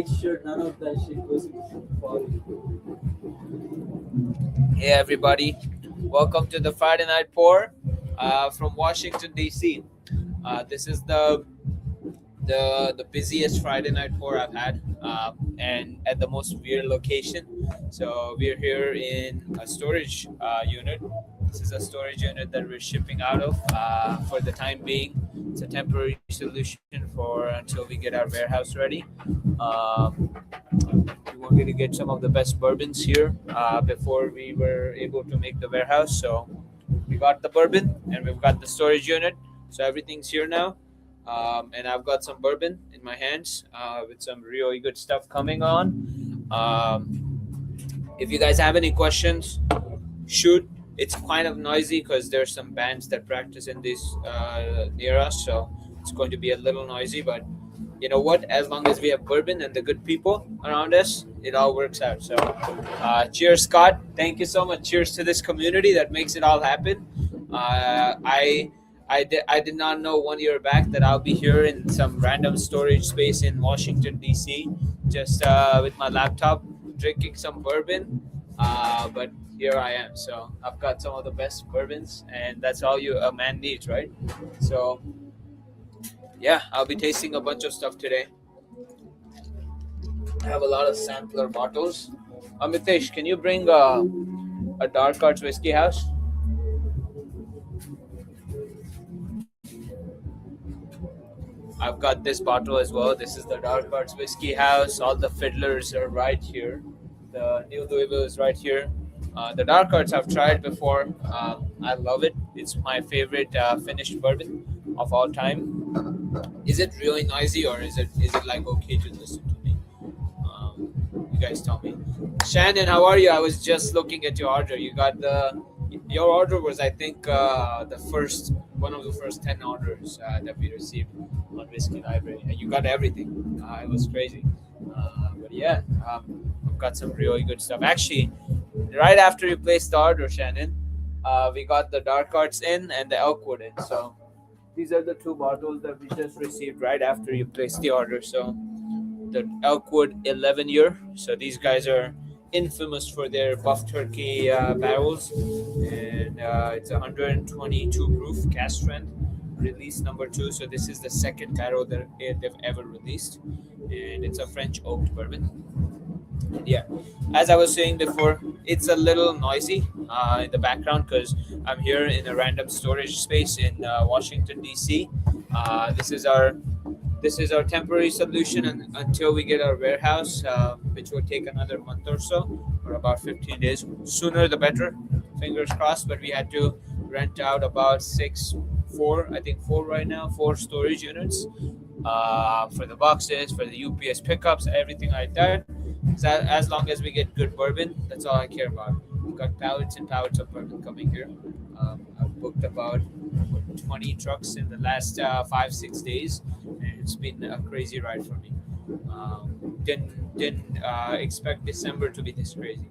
make sure none of that shit goes into the body. Hey everybody, welcome to the Friday Night Pour from Washington D.C. This is the busiest Friday Night Pour I've had, and at the most weird location. So we're here in a storage unit. This is a storage unit that we're shipping out of for the time being. It's a temporary solution for until we get our warehouse ready. Um, we wanted to get some of the best bourbons here before we were able to make the warehouse. So we got the bourbon and we've got the storage unit. So everything's here now. And I've got some bourbon in my hands with some really good stuff coming on. If you guys have any questions, shoot. It's kind of noisy because there's some bands that practice in this near us, so it's going to be a little noisy. But you know what? As long as we have bourbon and the good people around us, it all works out. So, cheers, Scott. Thank you so much. Cheers to this community that makes it all happen. I did not know 1 year back that I'll be here in some random storage space in Washington D.C. just with my laptop drinking some bourbon. But here I am. So I've got some of the best bourbons, and that's all a man needs, right? So yeah, I'll be tasting a bunch of stuff today. I have a lot of sampler bottles. Amitesh, can you bring a Dark Arts Whiskey House? I've got this bottle as well. This is the Dark Arts Whiskey House. All the fiddlers are right here. The New Louisville is right here. The Dark Arts I've tried before. I love it. It's my favorite finished bourbon of all time. Is it really noisy or is it like okay to listen to me? You guys tell me. Shannon, how are you? I was just looking at your order. Your order was, I think, one of the first 10 orders that we received on Whiskey Library. And you got everything. It was crazy. But yeah, I've got some really good stuff. Actually, right after you placed the order, Shannon, we got the Dark Arts in and the Elkwood in. So these are the two bottles that we just received right after you placed the order. So the Elkwood 11 year. So these guys are infamous for their buff turkey barrels, and it's 122 proof cast strength, release number 2. So this is the second barrel that they've ever released, and it's a French oaked bourbon. And yeah, as I was saying before, it's a little noisy in the background because I'm here in a random storage space in Washington D.C. This is our temporary solution until we get our warehouse, which will take another month or so, or about 15 days. Sooner the better, fingers crossed. But we had to rent out about four right now, 4 storage units for the boxes, for the UPS pickups, everything like that. So as long as we get good bourbon, that's all I care about. We've got pallets and pallets of bourbon coming here. I've booked about 20 trucks in the last 5-6 days, and it's been a crazy ride for me. Didn't expect December to be this crazy.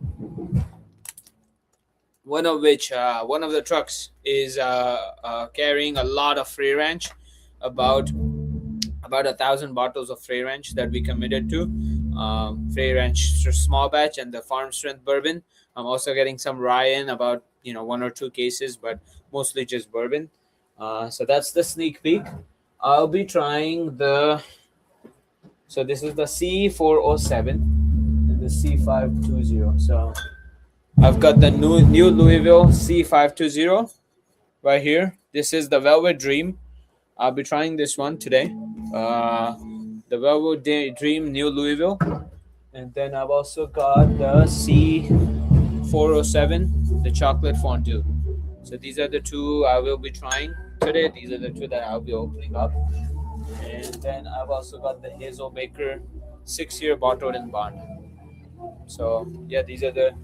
One of the trucks is carrying a lot of free ranch, about 1,000 bottles of free ranch that we committed to. Free ranch small batch and the farm strength bourbon. I'm also getting some rye in, about 1 or 2 cases, but mostly just bourbon. So that's the sneak peek. I'll be trying so this is the C407 and the C520. So I've got the new Louisville C520 right here. This is the Velvet Dream. I'll be trying this one today. The Velvet Dream New Louisville. And then I've also got the C407, the Chocolate Fondue. So these are the 2 I will be trying today. These are the 2 that I'll be opening up. And then I've also got the Hazel Baker 6-year bottled in bond. So yeah, these are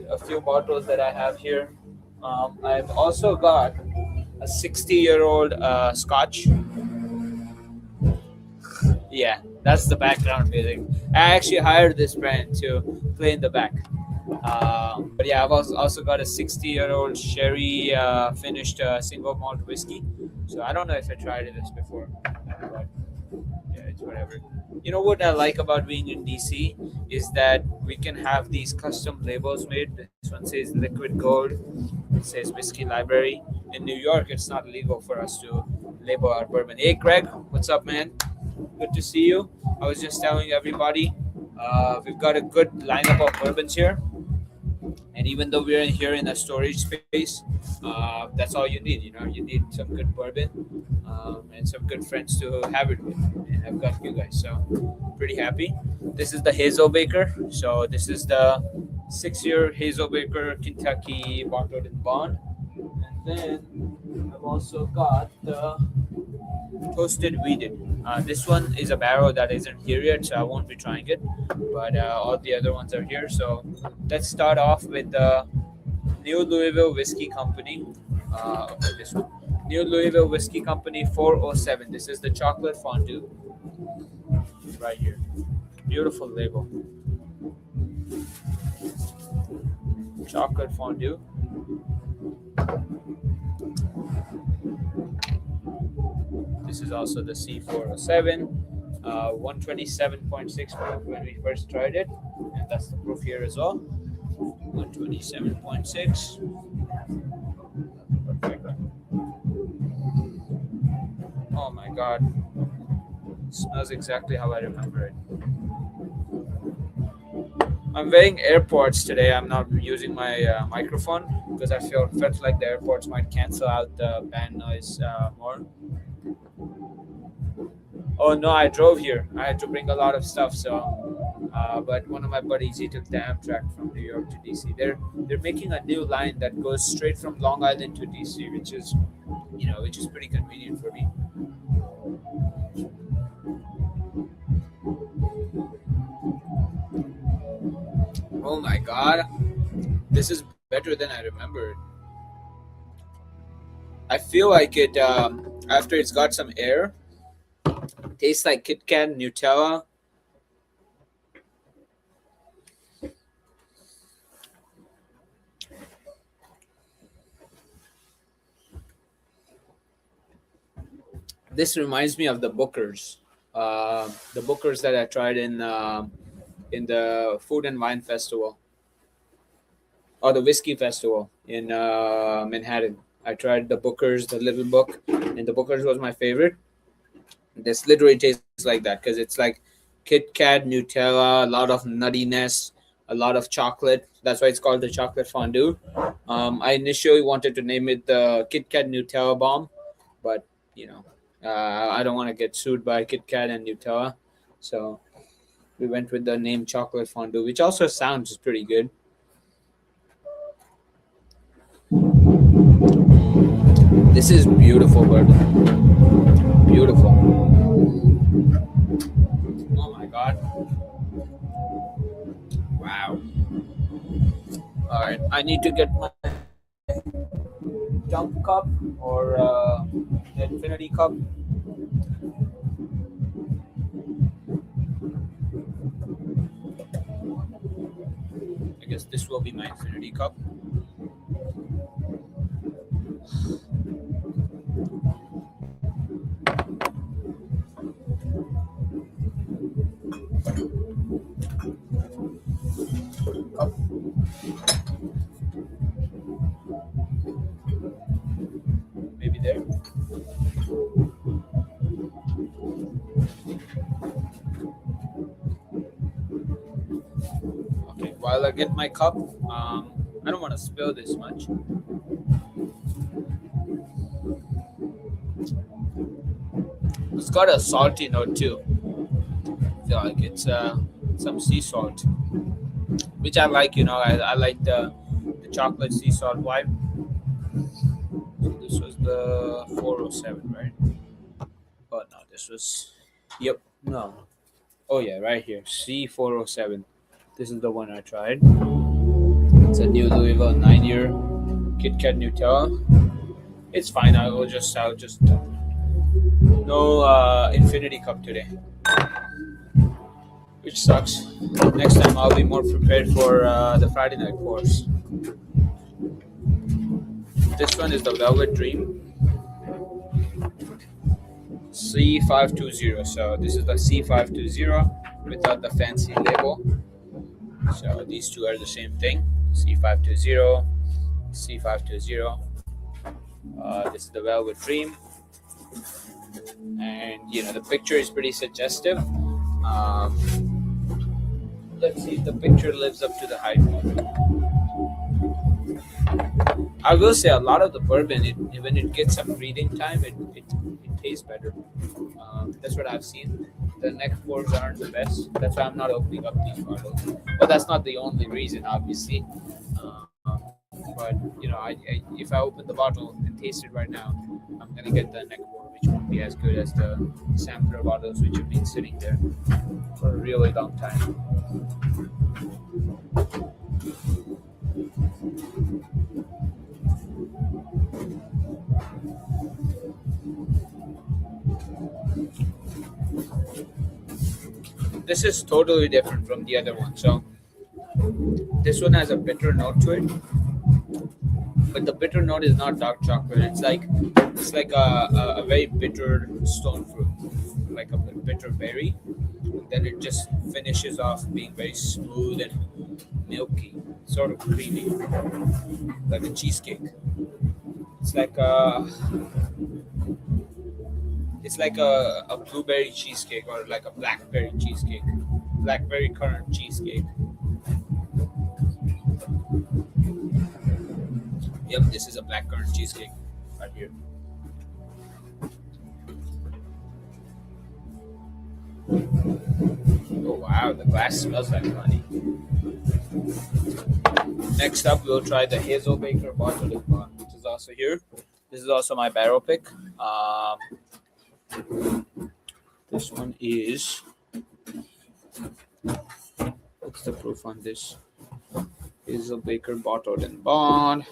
a few bottles that I have here. I've also got a 60-year-old Scotch. Yeah, that's the background music. I actually hired this brand to play in the back. But yeah, I've also got a 60-year-old sherry finished single malt whiskey. So I don't know if I tried this before, but yeah, it's whatever. You know what I like about being in DC is that we can have these custom labels made. This one says Liquid Gold, it says Whiskey Library. In New York, it's not legal for us to label our bourbon. Hey, Greg, what's up, man? Good to see you. I was just telling everybody, we've got a good lineup of bourbons here, and even though we're in here in a storage space, that's all you need. You know, you need some good bourbon and some good friends to have it with. And I've got you guys, so pretty happy. This is the Hazelbaker. So this is the 6-year Hazelbaker Kentucky bottled in bond. And then I've also got the toasted wheated. This one is a barrel that isn't here yet, so I won't be trying it. But all the other ones are here. So let's start off with the New Louisville Whiskey Company. Okay, this one. New Louisville Whiskey Company 407. This is the chocolate fondue right here. Beautiful label. Chocolate fondue. This is also the C407, 127.6 when we first tried it, and that's the proof here as well. 127.6. Perfect. Oh my god. It smells exactly how I remember it. I'm wearing AirPods today. I'm not using my microphone because I felt like the AirPods might cancel out the band noise more. Oh no, I drove here. I had to bring a lot of stuff. So, but one of my buddies, he took the Amtrak from New York to DC. They're making a new line that goes straight from Long Island to DC, which is pretty convenient for me. Oh my god, this is better than I remembered. I feel like it after it's got some air. Tastes like Kit Kat, Nutella. This reminds me of the Bookers. The Bookers that I tried in the Food and Wine Festival or the Whiskey Festival in Manhattan. I tried the Bookers, the little book, and the Bookers was my favorite. This literally tastes like that because it's like Kit Kat, Nutella, a lot of nuttiness, a lot of chocolate. That's why it's called the chocolate fondue. I initially wanted to name it the Kit Kat Nutella Bomb, but I don't want to get sued by Kit Kat and Nutella, so we went with the name chocolate fondue, which also sounds pretty good. This is beautiful, bourbon. Beautiful. Oh my god. Wow. Alright, I need to get my jump cup or the infinity cup. I guess this will be my infinity cup. Maybe there. Okay, while I get my cup, I don't want to spill this much. It's got a salty note too. I feel like it's some sea salt, which I like. I like the chocolate sea salt vibe. So this was the 407, right? Oh no, this was. Yep. No. Oh yeah, right here. C407. This is the one I tried. It's a New Louisville 9-year Kit Kat Nutella. It's fine. I'll just no infinity cup today, which sucks. Next time I'll be more prepared for the Friday night course. This one is the Velvet Dream. C520. So this is the C520 without the fancy label. So these two are the same thing. C520, C520. This is the Velvet Dream, and the picture is pretty suggestive. Um, let's see if the picture lives up to the hype. I will say a lot of the bourbon, when it gets some breathing time, it tastes better. That's what I've seen. The neck pours aren't the best. That's why I'm not opening up these bottles. But that's not the only reason, obviously. But if I open the bottle and taste it right now, I'm gonna get the neck pour, which won't be as good as the sampler bottles, which have been sitting there for a really long time. This is totally different from the other one. So this one has a bitter note to it, but the bitter note is not dark chocolate. It's like a very bitter stone fruit, like a bitter berry. And then it just finishes off being very smooth and milky, sort of creamy, like a cheesecake. It's like a it's like a blueberry cheesecake or like a blackberry cheesecake, blackberry currant cheesecake. Yep, this is a black currant cheesecake right here. Oh wow, the glass smells like honey. Next up, we'll try the Hazel Baker Bottled in Bond, which is also here. This is also my barrel pick. This one is. What's the proof on this? Hazel Baker Bottled in Bond.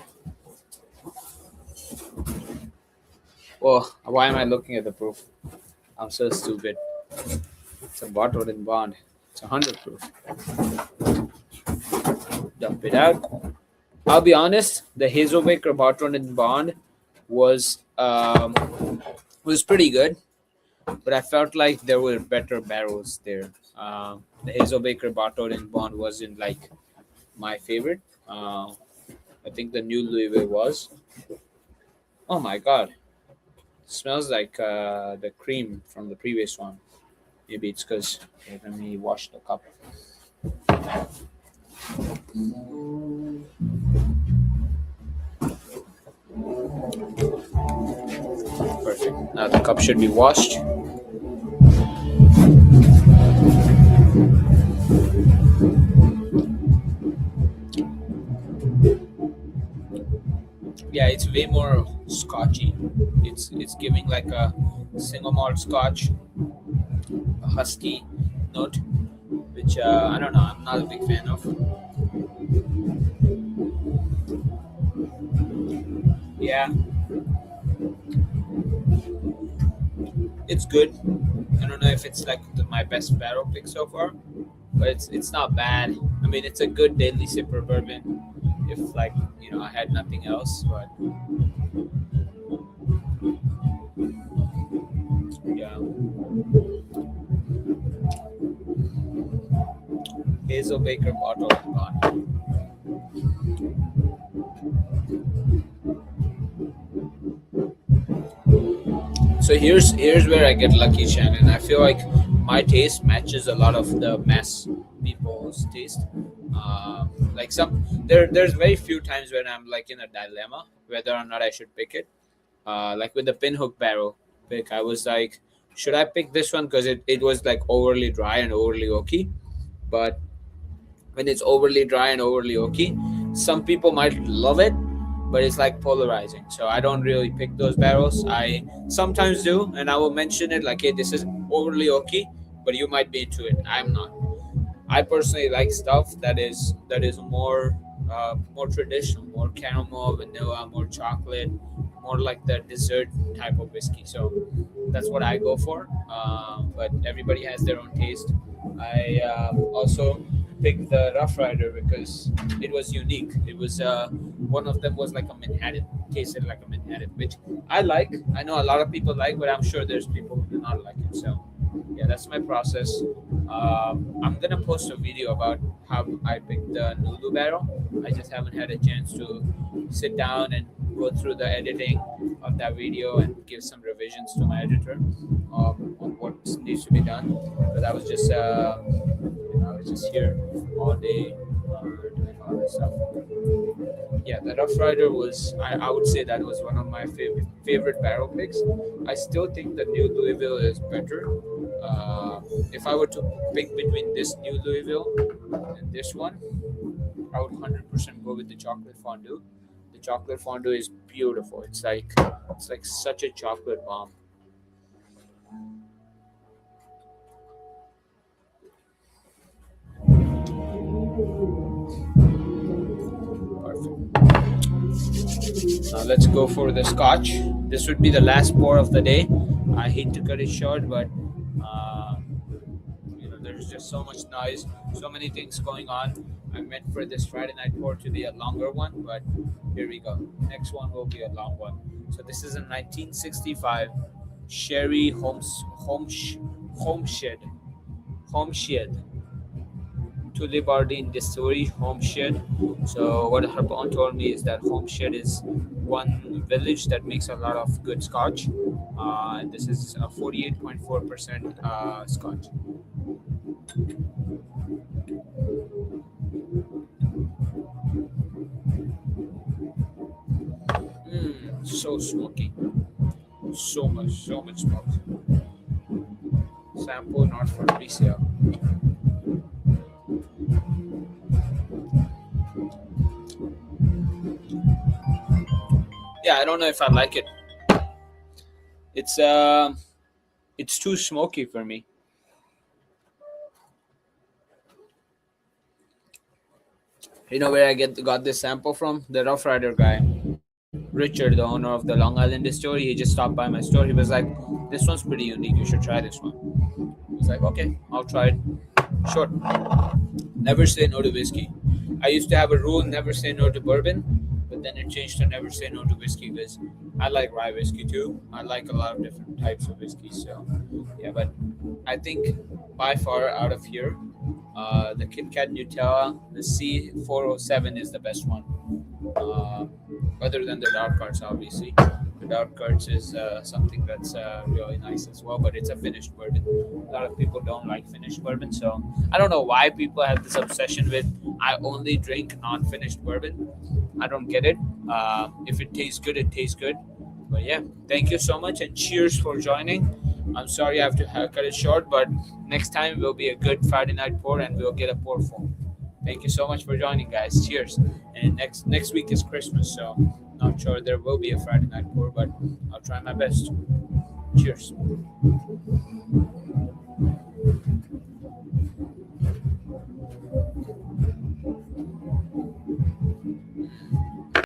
Oh, why am I looking at the proof? I'm so stupid. It's a bottled in bond. It's 100 proof. Dump it out. I'll be honest. The Hazelbaker bottled in bond was pretty good, but I felt like there were better barrels there. The Hazelbaker bottled in bond wasn't like my favorite. I think the new Louisville was. Oh my god! Smells like the cream from the previous one. Maybe it's because let me wash the cup. Perfect. Now the cup should be washed. Yeah, it's way more scotchy. It's giving like a single malt scotch, a husky note, which I don't know. I'm not a big fan of. Yeah, it's good. I don't know if it's like my best barrel pick so far, but it's not bad. I mean, it's a good daily sipper bourbon. If like I had nothing else, but yeah. Hazel Baker bottle and gone. So here's where I get lucky, Shannon. I feel like my taste matches a lot of the mass people's taste. Like there's very few times when I'm like in a dilemma whether or not I should pick it. Like with the pinhook barrel pick, I was like, should I pick this one because it was like overly dry and overly oaky. But when it's overly dry and overly oaky, some people might love it, but it's like polarizing. So I don't really pick those barrels. I sometimes do, and I will mention it like, hey, this is overly oaky, but you might be into it. I'm not. I personally like stuff that is more traditional, more caramel, vanilla, more chocolate, more like the dessert type of whiskey. So that's what I go for. But everybody has their own taste. I also picked the Rough Rider because it was unique. It was one of them was like a Manhattan, tasted like a Manhattan, which I like. I know a lot of people like, but I'm sure there's people who do not like it. So yeah, that's my process. I'm gonna post a video about how I picked the Nulu barrel. I just haven't had a chance to sit down and go through the editing of that video and give some revisions to my editor on what needs to be done. But I was just I was just here all day doing all this stuff. Yeah, the Rough Rider was I would say that was one of my favorite barrel picks. I still think the new Louisville is better. If I were to pick between this new Louisville and this one, I would 100% go with the chocolate fondue. The chocolate fondue is beautiful. It's like such a chocolate bomb. Perfect. Now let's go for the scotch. This would be the last pour of the day. I hate to cut it short, but uh, there's just so much noise, so many things going on. I meant for this Friday night pour to be a longer one, but here we go. Next one will be a long one. So this is a 1965 Sherry Homestead Tullibardine Distillery Homestead. So what Harpon told me is that Homestead is one village that makes a lot of good scotch. And this is a 48.4% scotch. So smoky. So much smoke. Sample not for resale. Yeah, I don't know if I like it. It's too smoky for me. You know where I got this sample from? The Rough Rider guy, Richard, the owner of the Long Island distillery. He just stopped by my store. He was like, "This one's pretty unique. You should try this one." I was like, "Okay, I'll try it." Sure. Never say no to whiskey. I used to have a rule: never say no to bourbon, but then it changed to never say no to whiskey because I like rye whiskey too. I like a lot of different types of whiskey. So yeah, but I think by far out of here, the Kit Kat Nutella, the C407 is the best one. Uh, Other than the dark cards, obviously. The dark cards is something that's really nice as well, but it's a finished bourbon. A lot of people don't like finished bourbon, so I don't know why people have this obsession with I only drink non-finished bourbon. I don't get it. If it tastes good, it tastes good. But yeah, thank you so much and cheers for joining. I'm sorry I have to cut it short, but next time will be a good Friday night pour and we'll get a pour form. Thank you so much for joining, guys. Cheers. And next week is Christmas, so not sure there will be a Friday night pour, but I'll try my best. Cheers.